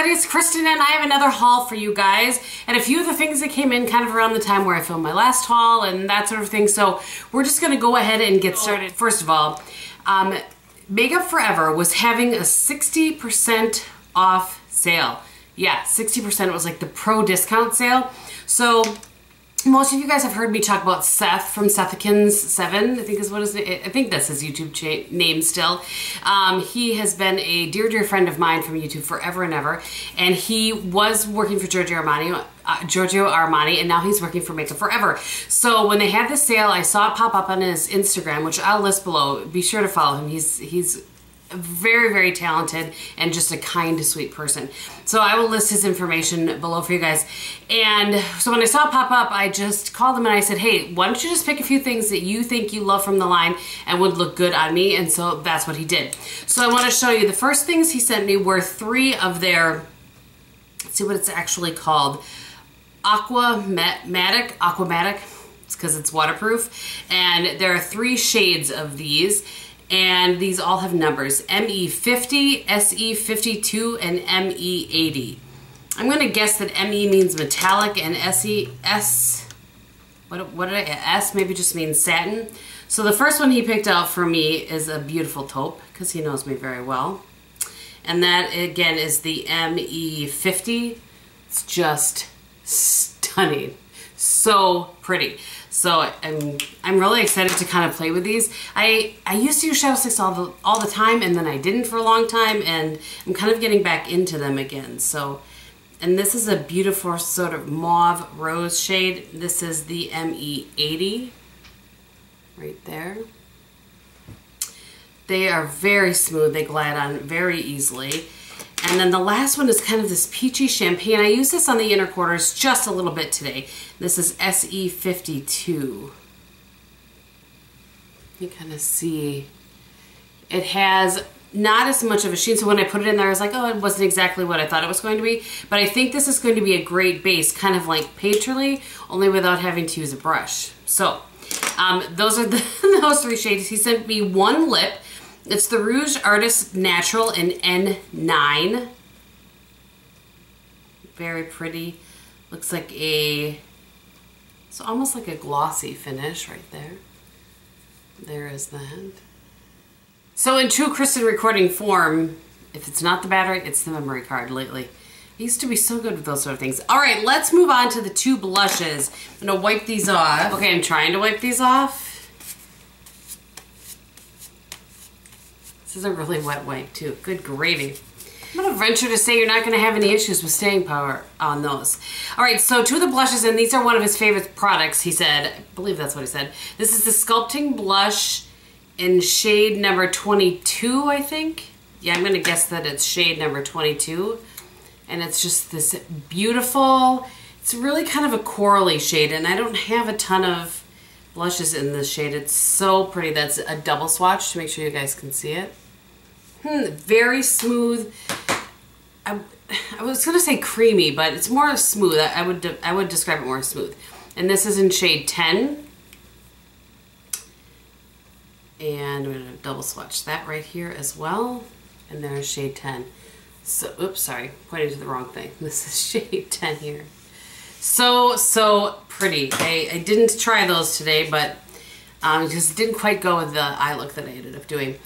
everybody, it's Kristin and I have another haul for you guys, and a few of the things that came in kind of around the time where I filmed my last haul and that sort of thing, so we're just going to go ahead and get started. First of all, Makeup Forever was having a 60% off sale. Yeah, 60% was like the pro discount sale. So most of you guys have heard me talk about Seth from Sethikins7, I think is what his name, I think that's his YouTube name still. He has been a dear friend of mine from YouTube forever and ever, and he was working for Giorgio Armani, and now he's working for Makeup Forever. So when they had the sale, I saw it pop up on his Instagram, which I'll list below. Be sure to follow him. He's very talented and just a kind, sweet person. So I will list his information below for you guys. And so when I saw it pop up, I just called him and I said, hey, why don't you just pick a few things that you think you love from the line and would look good on me? And so that's what he did. So I want to show you the first things he sent me were 3 of their, let's see what it's actually called, Aquamatic. It's because it's waterproof. And there are 3 shades of these. And these all have numbers, ME50, SE52, and ME80. I'm going to guess that ME means metallic and S maybe just means satin. So the first one he picked out for me is a beautiful taupe, because he knows me very well. And that, again, is the ME50. It's just stunning. So pretty. So I'm really excited to kind of play with these. I used to use shadow sticks all the time, and then I didn't for a long time, and I'm kind of getting back into them again. So, and this is a beautiful sort of mauve rose shade. This is the ME80 right there. They are very smooth. They glide on very easily. And then the last one is kind of this peachy champagne. I use this on the inner quarters just a little bit today. This is SE52. You kind of see it has not as much of a sheen. So when I put it in there, I was like, oh, it wasn't exactly what I thought it was going to be. But I think this is going to be a great base, kind of like Painterly, only without having to use a brush. So those are those 3 shades. He sent me 1 lip. It's the Rouge Artist Natural in N9. Very pretty. Looks like it's almost like a glossy finish right there. There is that. So in true Kristin recording form, if it's not the battery, it's the memory card lately. I used to be so good with those sort of things. All right, let's move on to the 2 blushes. I'm gonna wipe these off. Okay, I'm trying to wipe these off. This is a really wet wipe too. Good gravy. I'm gonna venture to say you're not gonna have any issues with staying power on those. All right, so 2 of the blushes, and these are one of his favorite products, he said. I believe that's what he said. This is the Sculpting Blush in shade number 22, I think. Yeah, I'm gonna guess that it's shade number 22. And it's just this beautiful, it's really kind of a corally shade, and I don't have a ton of blushes in this shade. It's so pretty. That's a double swatch to make sure you guys can see it. Very smooth. I was gonna say creamy, but it's more smooth. I would describe it more as smooth. And this is in shade 10. And I'm gonna double swatch that right here as well. And there's shade 10. So, oops, sorry, pointing to the wrong thing. This is shade 10 here. So pretty. I didn't try those today, but because it didn't quite go with the eye look that I ended up doing.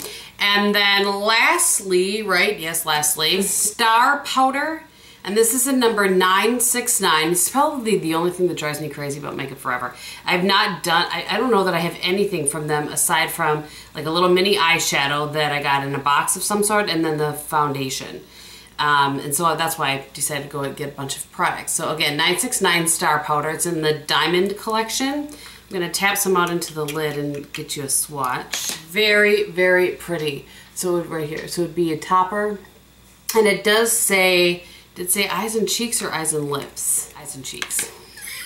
And then lastly, right, yes, lastly, Star Powder. And this is a number 969. It's probably the only thing that drives me crazy about Makeup Forever. I've not done, I don't know that I have anything from them aside from like a little mini eyeshadow that I got in a box of some sort, and then the foundation. And so that's why I decided to go and get a bunch of products. So again, 969 Star Powder. It's in the Diamond collection. I'm going to tap some out into the lid and get you a swatch. Very pretty. So right here. So it would be a topper. And it does say, did it say eyes and cheeks or eyes and lips? Eyes and cheeks.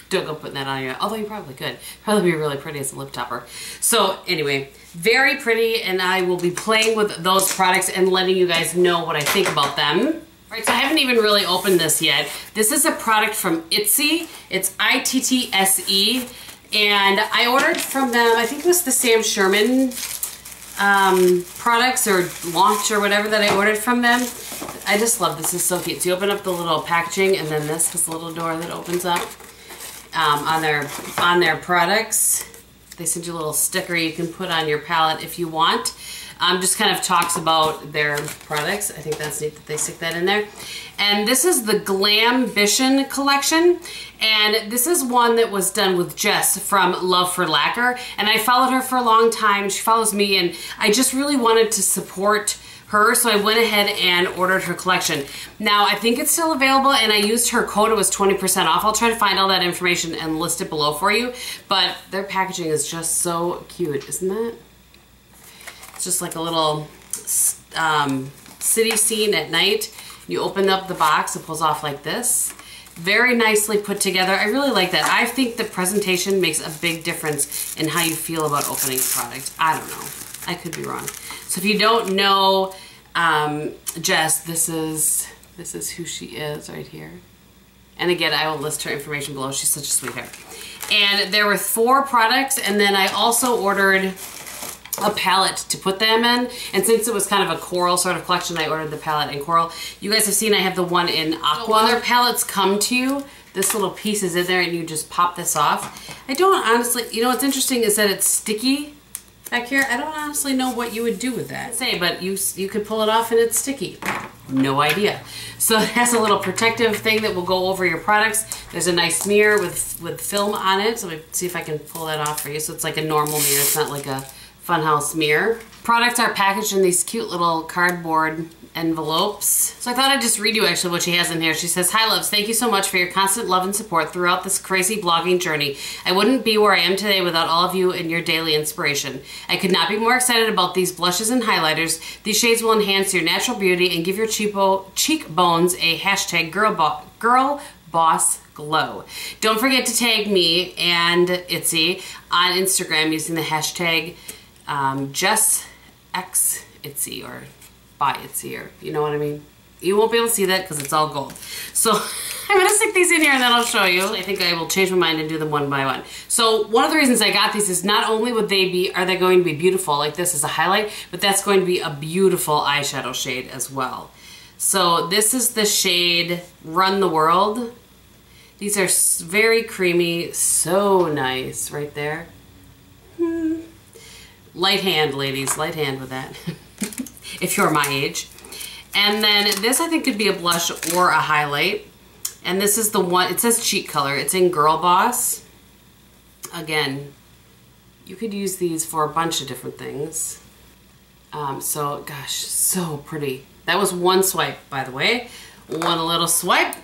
Don't go putting that on you. Although you probably could. Probably be really pretty as a lip topper. So anyway, very pretty, and I will be playing with those products and letting you guys know what I think about them. All right, so I haven't even really opened this yet. This is a product from Ittse. It's ITTSE, and I ordered from them, I think it was the Sam Sherman products or launch or whatever that I ordered from them. I just love this. Is so cute. So you open up the little packaging, and then this has a little door that opens up. On their products, they send you a little sticker you can put on your palette if you want. Just kind of talks about their products. I think that's neat that they stick that in there. And this is the Glam Bition collection. And this is one that was done with Jess from Love for Lacquer. And I followed her for a long time. She follows me, and I just really wanted to support her, so I went ahead and ordered her collection. Now, I think it's still available, and I used her code. It was 20% off. I'll try to find all that information and list it below for you. But their packaging is just so cute, isn't it? It's just like a little city scene at night. You open up the box, it pulls off like this. Very nicely put together. I really like that. I think the presentation makes a big difference in how you feel about opening a product. I don't know. I could be wrong. So if you don't know Jess, this is who she is right here. And again, I will list her information below. She's such a sweetheart. And there were 4 products, and then I also ordered a palette to put them in. And since it was kind of a coral sort of collection, I ordered the palette in coral. You guys have seen I have the one in aqua. So when their palettes come to you, this little piece is in there, and you just pop this off. I don't honestly, you know what's interesting is that it's sticky back here. I don't honestly know what you would do with that. But you could pull it off and it's sticky. No idea. So it has a little protective thing that will go over your products. There's a nice mirror with film on it. So let me see if I can pull that off for you. So it's like a normal mirror. It's not like a funhouse mirror. Products are packaged in these cute little cardboard envelopes. So I thought I'd just read you actually what she has in here. She says, "Hi loves, thank you so much for your constant love and support throughout this crazy blogging journey. I wouldn't be where I am today without all of you and your daily inspiration. I could not be more excited about these blushes and highlighters. These shades will enhance your natural beauty and give your cheekbones a hashtag girl boss glow. Don't forget to tag me and Ittse on Instagram using the hashtag JessXIttse or by Ittse, or you know what I mean. You won't be able to see that because it's all gold. So I'm gonna stick these in here and then I'll show you. I think I will change my mind and do them one by one. So one of the reasons I got these is not only are they going to be beautiful, like this is a highlight, but that's going to be a beautiful eyeshadow shade as well. So this is the shade Run the World. These are very creamy, so nice right there. Light hand, ladies, light hand with that. If you're my age. And then this I think could be a blush or a highlight. And this is the one, it says cheek color. It's in Girl Boss. Again, you could use these for a bunch of different things. So, gosh, so pretty. That was one swipe, by the way. One little swipe.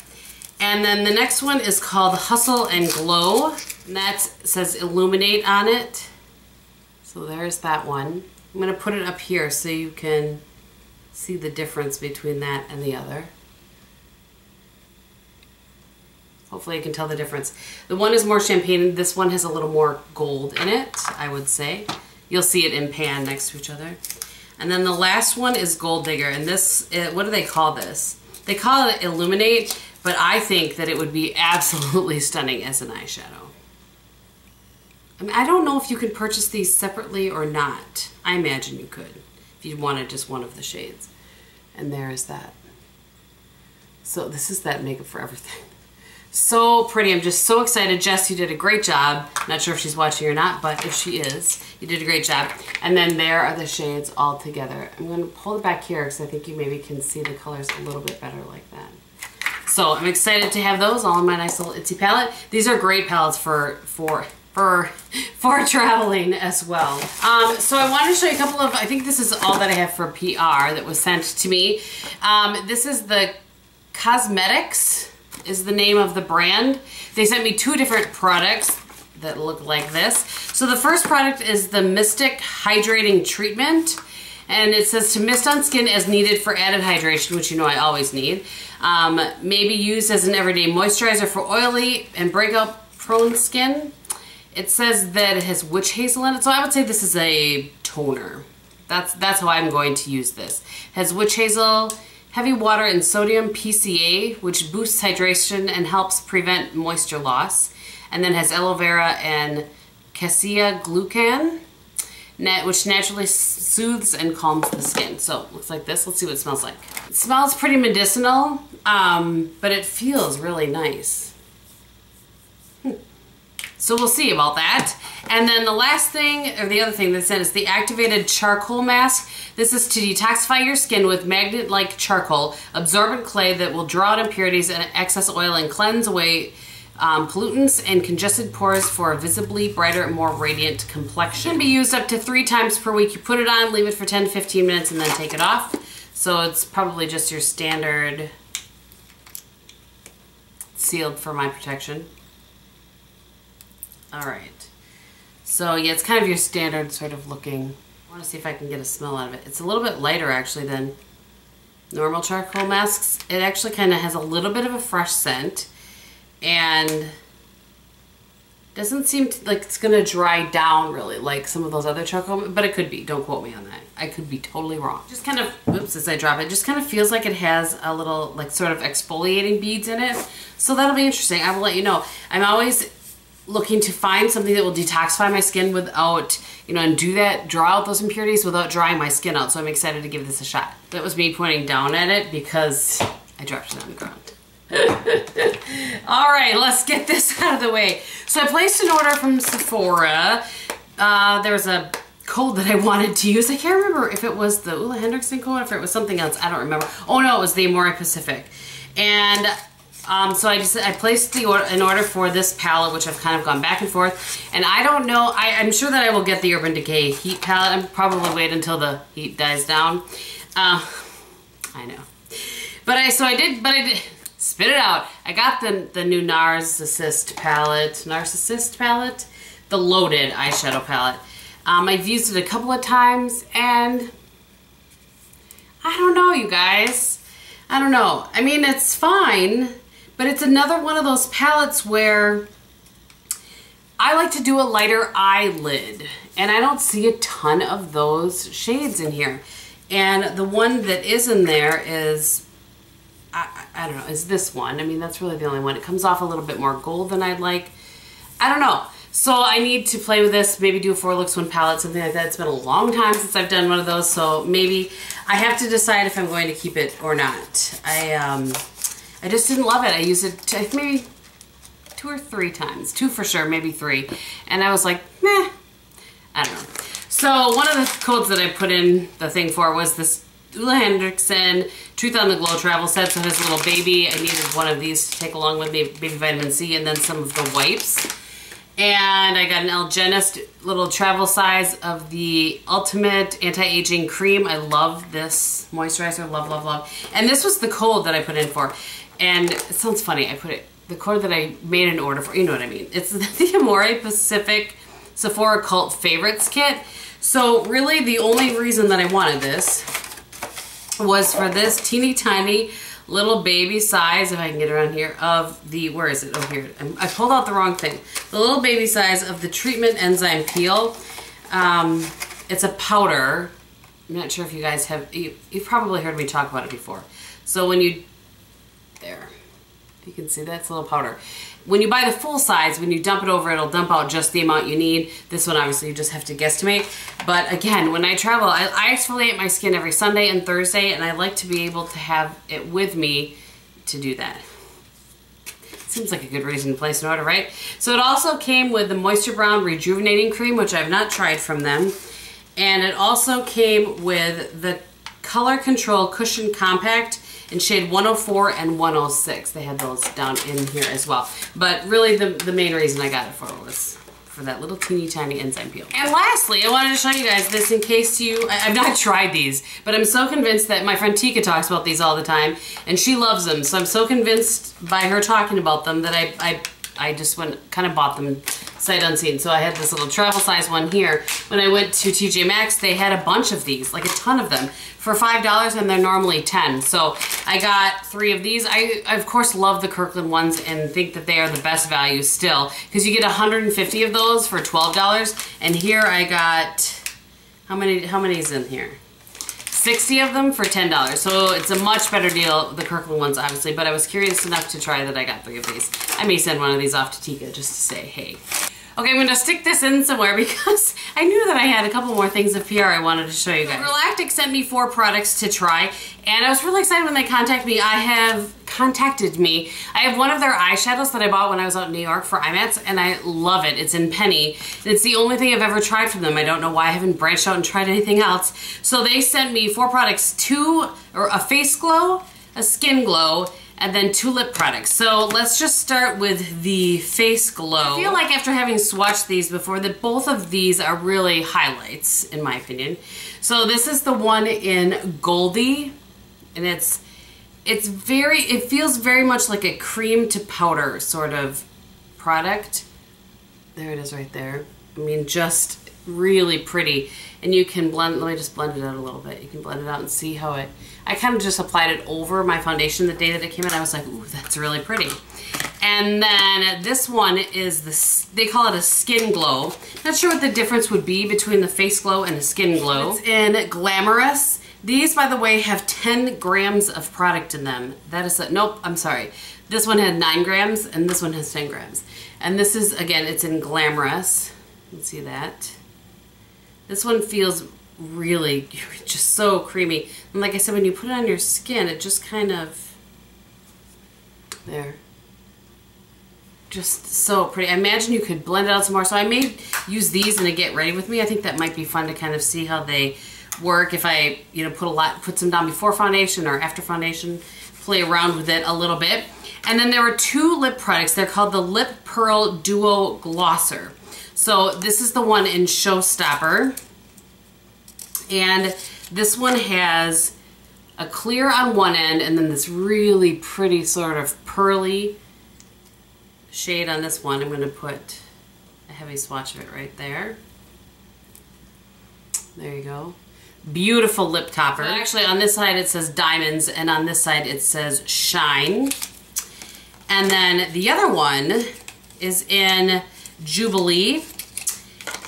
And then the next one is called Hustle and Glow. And that says Illuminate on it. So there's that one. I'm going to put it up here so you can see the difference between that and the other. Hopefully you can tell the difference. The one is more champagne. This one has a little more gold in it, I would say. You'll see it in pan next to each other. And then the last one is Gold Digger. And this, what do they call this? They call it Illuminate, but I think that it would be absolutely stunning as an eyeshadow. I mean, I don't know if you can purchase these separately or not. I imagine you could if you wanted just one of the shades. And there is that. So this is that Makeup for Everything. So pretty. I'm just so excited. Jess, you did a great job. Not sure if she's watching or not, but if she is, you did a great job. And then there are the shades all together. I'm going to pull it back here because I think you maybe can see the colors a little bit better like that. So I'm excited to have those all in my nice little Ittse palette. These are great palettes for traveling as well. So I wanted to show you a couple of, I think this is all that I have for PR that was sent to me. This is the Cosmetics is the name of the brand. They sent me 2 different products that look like this. So the first product is the Mystic Hydrating Treatment. And it says to mist on skin as needed for added hydration, which you know I always need. Maybe used as an everyday moisturizer for oily and breakout prone skin. It says that it has witch hazel in it, so I would say this is a toner. That's how I'm going to use this. It has witch hazel, heavy water, and sodium PCA, which boosts hydration and helps prevent moisture loss. And then has aloe vera and cassia glucan. which naturally soothes and calms the skin. So it looks like this. Let's see what it smells like. It smells pretty medicinal, but it feels really nice. So we'll see about that. And then the last thing, or the other thing that's in, is the activated charcoal mask. This is to detoxify your skin with magnet-like charcoal, absorbent clay that will draw out impurities and excess oil and cleanse away pollutants and congested pores for a visibly brighter and more radiant complexion. It can be used up to 3 times per week. You put it on, leave it for 10 to 15 minutes, and then take it off. So it's probably just your standard sealed for my protection. All right. So yeah, it's kind of your standard sort of looking. I want to see if I can get a smell out of it. It's a little bit lighter actually than normal charcoal masks. It actually kind of has a little bit of a fresh scent. And doesn't seem like it's gonna dry down really like some of those other charcoal, but it could be. Don't quote me on that. I could be totally wrong. Just kind of, oops, as I drop it, just kind of feels like it has a little like sort of exfoliating beads in it. So that'll be interesting. I will let you know. I'm always looking to find something that will detoxify my skin without, you know, and do that, draw out those impurities without drying my skin out. So I'm excited to give this a shot. That was me pointing down at it because I dropped it on the ground. All right, let's get this out of the way. So I placed an order from Sephora. There was a code that I wanted to use. I can't remember if it was the Ulla Hendrickson code or if it was something else. I don't remember. Oh no, it was the Amore Pacific. And so I placed an order for this palette, which I've kind of gone back and forth. And I don't know, I'm sure that I will get the Urban Decay Heat palette. I'm probably wait until the heat dies down. I know. But I did spit it out. I got the new Narcissist palette, the loaded eyeshadow palette. I've used it a couple of times and I don't know, you guys. I don't know. I mean, it's fine, but it's another one of those palettes where I like to do a lighter eyelid and I don't see a ton of those shades in here. And the one that is in there is, I don't know, is this one. I mean, that's really the only one. It comes off a little bit more gold than I'd like. I don't know. So I need to play with this, maybe do a 4 looks 1 palette, something like that. It's been a long time since I've done one of those, so maybe I have to decide if I'm going to keep it or not. I just didn't love it. I used it maybe 2 or 3 times. 2 for sure, maybe 3. And I was like, meh, I don't know. So one of the codes that I put in the thing for was this Ulla Hendrickson Truth on the Glow travel set. So his little baby, I needed one of these to take along with me, baby vitamin C, and then some of the wipes. And I got an Algenist little travel size of the Ultimate Anti-Aging Cream. I love this moisturizer, love, love, love. And this was the code that I put in for. And it sounds funny, the code that I made an order for, you know what I mean. It's the Amore Pacific Sephora Cult Favorites Kit. So really the only reason that I wanted this was for this teeny tiny little baby size, if I can get around here, of the, where is it? Oh, here. I pulled out the wrong thing. The little baby size of the Treatment Enzyme Peel. It's a powder. I'm not sure if you guys have, you've probably heard me talk about it before. So when you, there, if you can see that, it's a little powder. When you buy the full size, when you dump it over, it'll dump out just the amount you need. This one, obviously, you just have to guesstimate. But again, when I travel, I exfoliate my skin every Sunday and Thursday, and I like to be able to have it with me to do that. Seems like a good reason to place an order, right? So it also came with the Moisture Brown Rejuvenating Cream, which I've not tried from them. And it also came with the Color Control Cushion Compact in shade 104 and 106. They had those down in here as well. But really the main reason I got it for was for that little teeny tiny enzyme peel. And lastly, I wanted to show you guys this in case I've not tried these, but I'm so convinced that my friend Tika talks about these all the time and she loves them. So I'm so convinced by her talking about them that I just kind of bought them sight unseen. So I had this little travel size one here. When I went to TJ Maxx, they had a bunch of these, like a ton of them, for $5 and they're normally $10. So I got 3 of these. I of course love the Kirkland ones and think that they are the best value still, because you get 150 of those for $12. And here I got, how many is in here? 60 of them for $10. So it's a much better deal, the Kirkland ones obviously, but I was curious enough to try that I got 3 of these. I may send one of these off to Tika just to say, hey. Okay, I'm gonna stick this in somewhere because I knew that I had a couple more things of PR I wanted to show you guys. Galactic sent me 4 products to try, and I was really excited when they contacted me. I have one of their eyeshadows that I bought when I was out in New York for IMATS, and I love it. It's in Penny. It's the only thing I've ever tried from them. I don't know why I haven't branched out and tried anything else. So they sent me 4 products, a face glow, a skin glow, and then 2 lip products. So let's just start with the face glow. I feel like after having swatched these before that both of these are really highlights in my opinion. So this is the one in Goldie, and it feels very much like a cream to powder sort of product. There it is right there. I mean, just really pretty. And you can blend, let me just blend it out a little bit. You can blend it out and see how I kind of just applied it over my foundation the day that it came in. I was like, ooh, that's really pretty. And then this one is they call it a skin glow. Not sure what the difference would be between the face glow and the skin glow. It's in Glamorous. These, by the way, have 10 grams of product in them. That is, nope, I'm sorry. This one had 9 grams and this one has 10 grams. And this is, again, it's in Glamorous. You can see that. This one feels really just so creamy. And like I said, when you put it on your skin, it just kind of, there. Just so pretty. I imagine you could blend it out some more. So I may use these in a Get Ready With Me. I think that might be fun to kind of see how they work if I, you know, put some down before foundation or after foundation, play around with it a little bit. And then there were 2 lip products. They're called the Lip Pearl Duo Glosser. So this is the one in Showstopper. And this one has a clear on one end and then this really pretty sort of pearly shade on this one. I'm going to put a heavy swatch of it right there. There you go. Beautiful lip topper. So actually on this side it says Diamonds and on this side it says Shine. And then the other one is in Jubilee.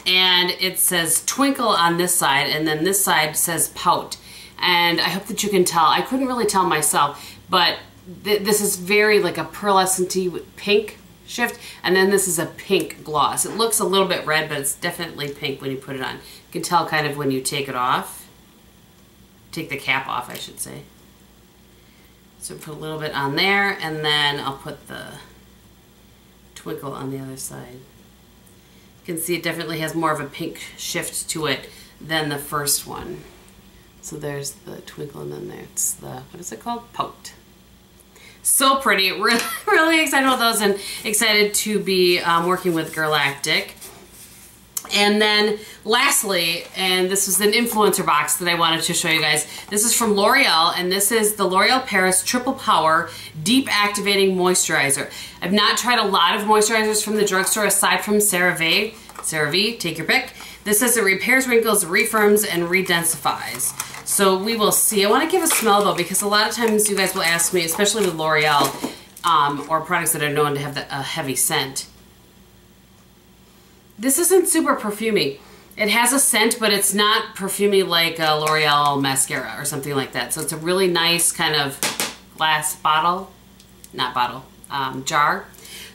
And it says Twinkle on this side, and then this side says Pout. And I hope that you can tell. I couldn't really tell myself, but this is very like a pearlescent-y with pink shift, and then this is a pink gloss. It looks a little bit red, but it's definitely pink when you put it on. You can tell kind of when you take it off. Take the cap off, I should say. So put a little bit on there, and then I'll put the Twinkle on the other side. You can see it definitely has more of a pink shift to it than the first one. So there's the Twinkle and then there's the, what is it called? Pout. So pretty. Really, really excited about those and excited to be working with Galactic. And then lastly, and this was an influencer box that I wanted to show you guys. This is from L'Oreal, and this is the L'Oreal Paris Triple Power Deep Activating Moisturizer. I've not tried a lot of moisturizers from the drugstore aside from CeraVe. CeraVe, take your pick. This says it repairs wrinkles, refirms, and redensifies. So we will see. I want to give a smell though, because a lot of times you guys will ask me, especially with L'Oreal or products that are known to have a heavy scent. This isn't super perfumey. It has a scent, but it's not perfumey like a L'Oreal mascara or something like that. So it's a really nice kind of glass bottle, not bottle, jar.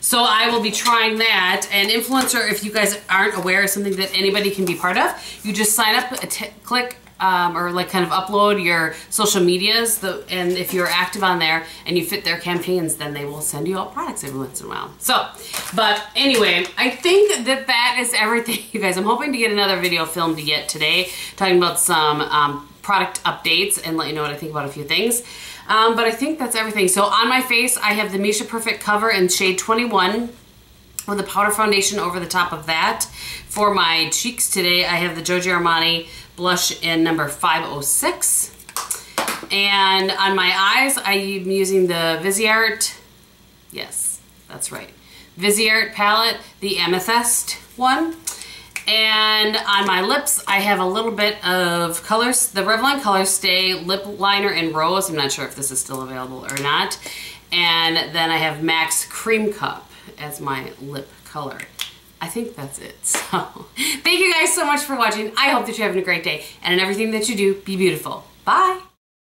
So I will be trying that. And influencer, if you guys aren't aware, is something that anybody can be part of. You just sign up, click, or like kind of upload your social medias, and if you're active on there and you fit their campaigns, then they will send you out products every once in a while. So, but anyway, I think that that is everything, you guys. I'm hoping to get another video filmed yet today, talking about some product updates and let you know what I think about a few things. But I think that's everything. So on my face, I have the Missha Perfect Cover in shade 21. With a powder foundation over the top of that. For my cheeks today, I have the Giorgio Armani blush in number 506. And on my eyes, I am using the Viseart, yes, that's right, Viseart palette, the Amethyst one. And on my lips, I have a little bit of colors, the Revlon Colorstay lip liner in Rose. I'm not sure if this is still available or not. And then I have MAC's Creme Cup as my lip color. I think that's it. So thank you guys so much for watching. I hope that you're having a great day, and in everything that you do, be beautiful. Bye.